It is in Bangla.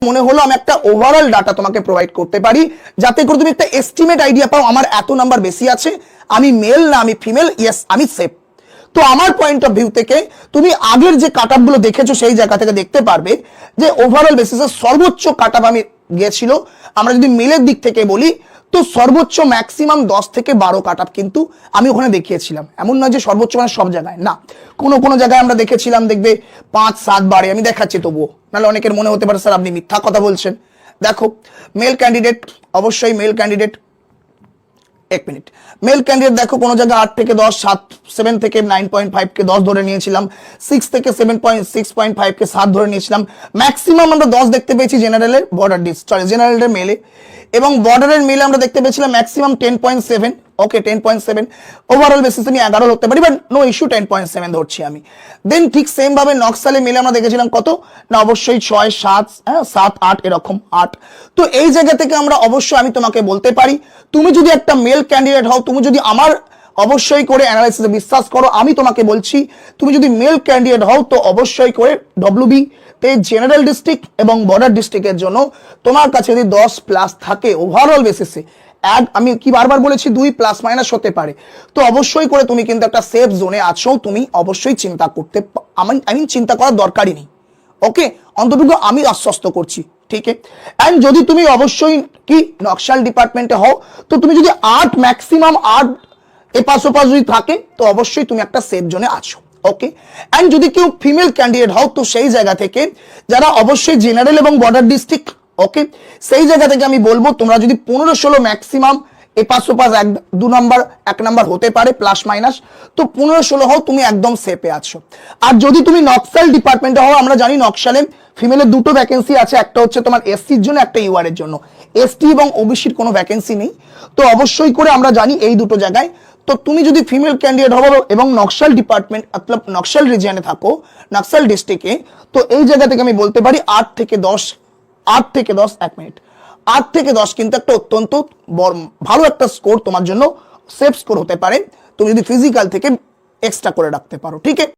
মনে হলো আমি একটা ওভারঅল ডাটা তোমাকে প্রোভাইড করতে পারি, যাতে করে তুমি একটা এস্টিমেট আইডিয়া পাও আমার এত নাম্বার বেশি আছে, আমি মেল না আমি ফিমেল, ইয়েস আমি সেফ। তো আমার পয়েন্ট অফ ভিউ থেকে তুমি আগের যে কাট আপ গুলো দেখেছো সেই জায়গা থেকে দেখতে পারবে যে ওভারঅল বেসিসে সর্বোচ্চ কাট আপ আমি গিয়েছিল, আমরা যদি মেলের দিক থেকে বলি তো সর্বোচ্চ ম্যাক্সিমাম 10 থেকে 12 কাট আপ কিন্তু আমি ওখানে দেখিয়েছিলাম। এমন নয় যে সর্বোচ্চ মানে সব জায়গায় না, কোনো কোনো জায়গায় আমরা দেখেছিলাম দেখবে 5-7 বারে, আমি দেখাচ্ছি তবুও, নাহলে অনেকের মনে হতে পারে স্যার আপনি মিথ্যা কথা বলছেন। দেখো মেল ক্যান্ডিডেট, অবশ্যই মেল ক্যান্ডিডেট, এক মিনিট, মেল ক্যান্ডিডেট দেখো কোনো জায়গায় 8 থেকে 10, 7 থেকে 9.5 কে 10 ধরে নিয়েছিলাম, 6 থেকে 6.5 কে 7 ধরে নিয়েছিলাম, ম্যাক্সিমাম আমরা 10 দেখতে পেয়েছি জেনারেলের বর্ডার জেনারেলের মেলে, এবং বর্ডারের মেলে আমরা দেখতে পেয়েছিলাম ম্যাক্সিমাম 10.7, ওকে 10.7, ওভারঅল বেসিস আমি 11 ধরতে পারি, বাট নো ইস্যু 10.7 ধরছি আমি। দেন ঠিক সেম ভাবে নকশালে মেলে আমরা দেখেছিলাম কত না, অবশ্যই 6, 7, 7, 8 এরকম 8। তো এই জায়গা থেকে আমরা অবশ্যই আমি তোমাকে বলতে পারি, তুমি যদি একটা মেল ক্যান্ডিডেট হও, তুমি যদি আমার অবশ্যই করে অ্যানালাইসিসে বিশ্বাস করো, আমি তোমাকে বলছি তুমি যদি মেল ক্যান্ডিডেট হও তো অবশ্যই করে ডব্লিউবি তে জেনারেল ডিস্ট্রিক্ট এবং বর্ডার ডিস্ট্রিক্টের জন্য তোমার কাছে যদি 10+ থাকে ওভারঅল বেসিসে, আমি কি বারবার বলেছি 2± হতে পারে, তো অবশ্যই করে তুমি কিন্তু একটা সেফ জোনে আছো, তুমি অবশ্যই চিন্তা করতে, আমি চিন্তা করার দরকারই নেই, ওকে, অন্ততপক্ষে আমি আশ্বস্ত করছি, ঠিক আছে। এন্ড যদি তুমি অবশ্যই কি নকশাল ডিপার্টমেন্টে হও, তো তুমি যদি 8 ম্যাক্সিমাম 8 এপাশ ওপাশ যদি থাকে তো অবশ্যই তুমি একটা সেফ জোনে আছো, ওকে। এন্ড যদি কেউ ফিমেল ক্যান্ডিডেট হও তো সেই জায়গা থেকে যারা অবশ্যই জেনারেল এবং বর্ডার ডিস্ট্রিক্ট, ওকে, সেই জায়গা থেকে আমি বলবো তোমরা যদি 15-16 ম্যাক্সিমাম এপাশ ওপাশ 1-2 নাম্বার 1 নাম্বার হতে পারে প্লাস মাইনাস, তো 15-16 হও তুমি একদম সেফে আছো। আর যদি তুমি নকশাল ডিপার্টমেন্টে হও, আমরা জানি নকশালে ফিমেলের 2টো ভ্যাকেন্সি আছে, একটা হচ্ছে তোমার এসসির জন্য, একটা ইউআর এর জন্য, এসটি এবং ওবিসির কোনো ভ্যাকেন্সি নেই, তো অবশ্যই করে আমরা জানি এই দুটো জায়গায়। তো তুমি যদি ফিমেল ক্যান্ডিডেট হবো এবং নকশাল ডিপার্টমেন্ট অর্থাৎ নকশাল রিজিয়নে থাকো, নকশাল ডিস্ট্রিক্টে, তো এই জায়গা থেকে আমি বলতে পারি 8 থেকে 10, 1 মিনিট, 8 থেকে 10 কিন্তু একটা অত্যন্ত ভালো একটা স্কোর তোমার জন্য, সেফ স্কোর হতে পারে তুমি যদি ফিজিক্যাল থেকে এক্সট্রা করে রাখতে পারো, ঠিক আছে।